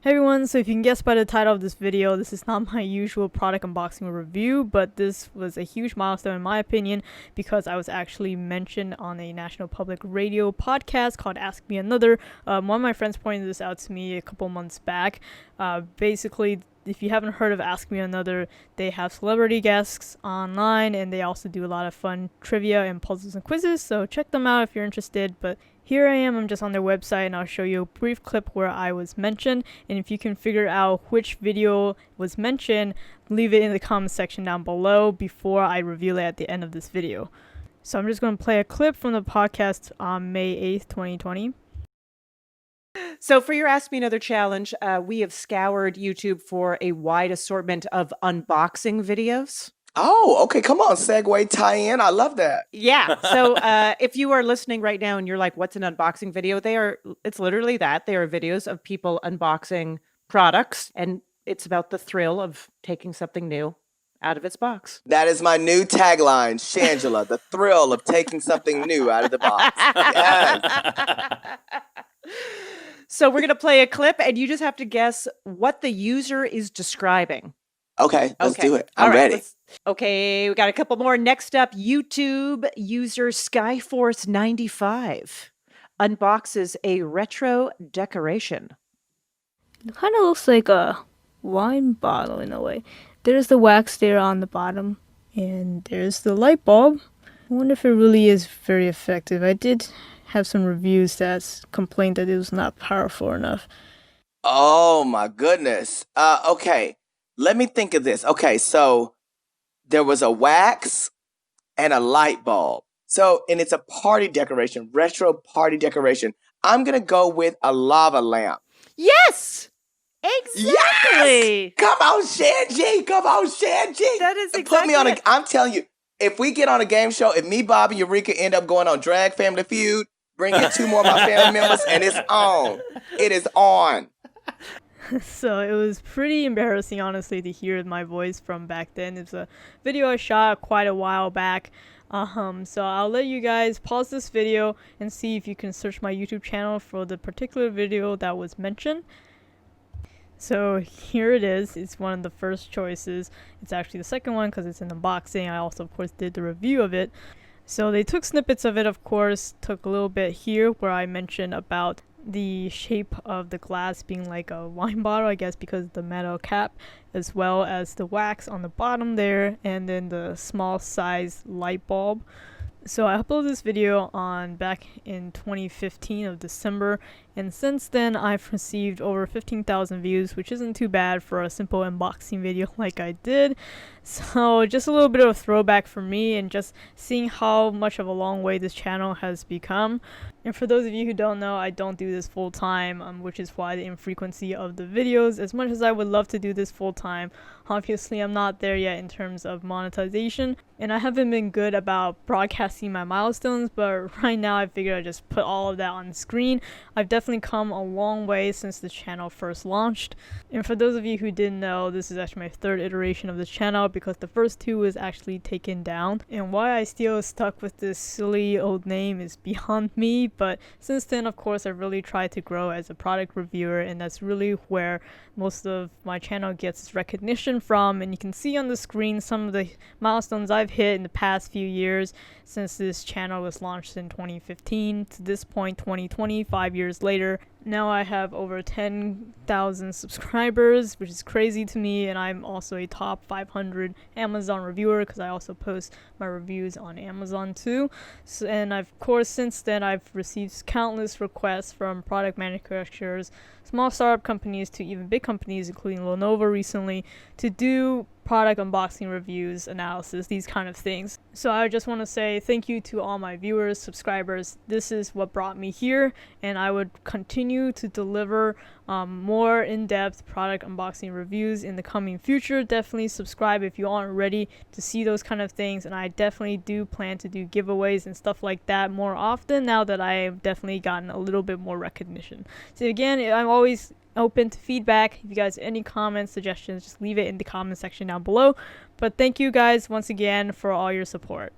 Hey everyone, so if you can guess by the title of this video, this is not my usual product unboxing review, but this was a huge milestone in my opinion because I was actually mentioned on a national public radio podcast called Ask Me Another. One of my friends pointed this out to me a couple months back. Basically, if you haven't heard of Ask Me Another, they have celebrity guests online and they also do a lot of fun trivia and puzzles and quizzes, so check them out if you're interested. But here I am, I'm just on their website and I'll show you a brief clip where I was mentioned, and if you can figure out which video was mentioned, leave it in the comment section down below before I reveal it at the end of this video. So I'm just going to play a clip from the podcast on May 8th, 2020. So for your Ask Me Another challenge, we have scoured YouTube for a wide assortment of unboxing videos. Oh, okay. Come on, segue, tie in. I love that. Yeah. So if you are listening right now and you're like, what's an unboxing video? It's literally that. They are videos of people unboxing products, and it's about the thrill of taking something new out of its box. That is my new tagline, Shangela, the thrill of taking something new out of the box. Yes. So we're going to play a clip, and you just have to guess what the user is describing. Okay, let's do it. I'm ready. Okay, we got a couple more. Next up, YouTube user Skyforce95 unboxes a retro decoration. It kind of looks like a wine bottle in a way. There's the wax there on the bottom, and there's the light bulb. I wonder if it really is very effective. I did have some reviews that complained that it was not powerful enough. Oh my goodness. Okay, let me think of this. Okay, so there was a wax and a light bulb. So, and it's a party decoration, retro party decoration. I'm going to go with a lava lamp. Yes! Exactly! Yes! Come on, Shanji! Come on, Shanji! That is exactly Put me on I'm telling you, if we get on a game show, if me, Bob, and Eureka end up going on Drag Family Feud, bring in 2 more of my family members, and it's on. It is on. So it was pretty embarrassing, honestly, to hear my voice from back then. It's a video I shot quite a while back. So I'll let you guys pause this video and see if you can search my YouTube channel for the particular video that was mentioned. So here it is. It's one of the first choices. It's actually the second one because it's an unboxing. I also, of course, did the review of it. So they took snippets of it, of course, took a little bit here where I mentioned about the shape of the glass being like a wine bottle, I guess because of the metal cap, as well as the wax on the bottom there, and then the small size light bulb. So I uploaded this video back in 2015 of December, and since then I've received over 15,000 views, which isn't too bad for a simple unboxing video like I did. So just a little bit of a throwback for me and just seeing how much of a long way this channel has become. And for those of you who don't know, I don't do this full time, which is why the infrequency of the videos. As much as I would love to do this full time, obviously I'm not there yet in terms of monetization, and I haven't been good about broadcasting my milestones, but right now I figured I'd just put all of that on screen. I've definitely come a long way since the channel first launched. And for those of you who didn't know, this is actually my 3rd iteration of the channel because the first 2 was actually taken down. And why I still stuck with this silly old name is beyond me, but since then, of course, I've really tried to grow as a product reviewer, and that's really where most of my channel gets its recognition from. And you can see on the screen some of the milestones I've hit in the past few years since this channel was launched in 2015 to this point, 2020, 5 years later. Now I have over 10,000 subscribers, which is crazy to me, and I'm also a top 500 Amazon reviewer because I also post my reviews on Amazon too. So, and of course, since then I've received countless requests from product manufacturers, small startup companies to even big companies, including Lenovo recently, to do product unboxing reviews, analysis, these kind of things. So I just want to say thank you to all my viewers, subscribers. This is what brought me here, and I would continue to deliver more in-depth product unboxing reviews in the coming future. Definitely subscribe if you aren't ready to see those kind of things, and I definitely do plan to do giveaways and stuff like that more often now that I've definitely gotten a little bit more recognition. So again, I'm always open to feedback. If you guys have any comments, suggestions, just leave it in the comment section down below. But thank you guys once again for all your support.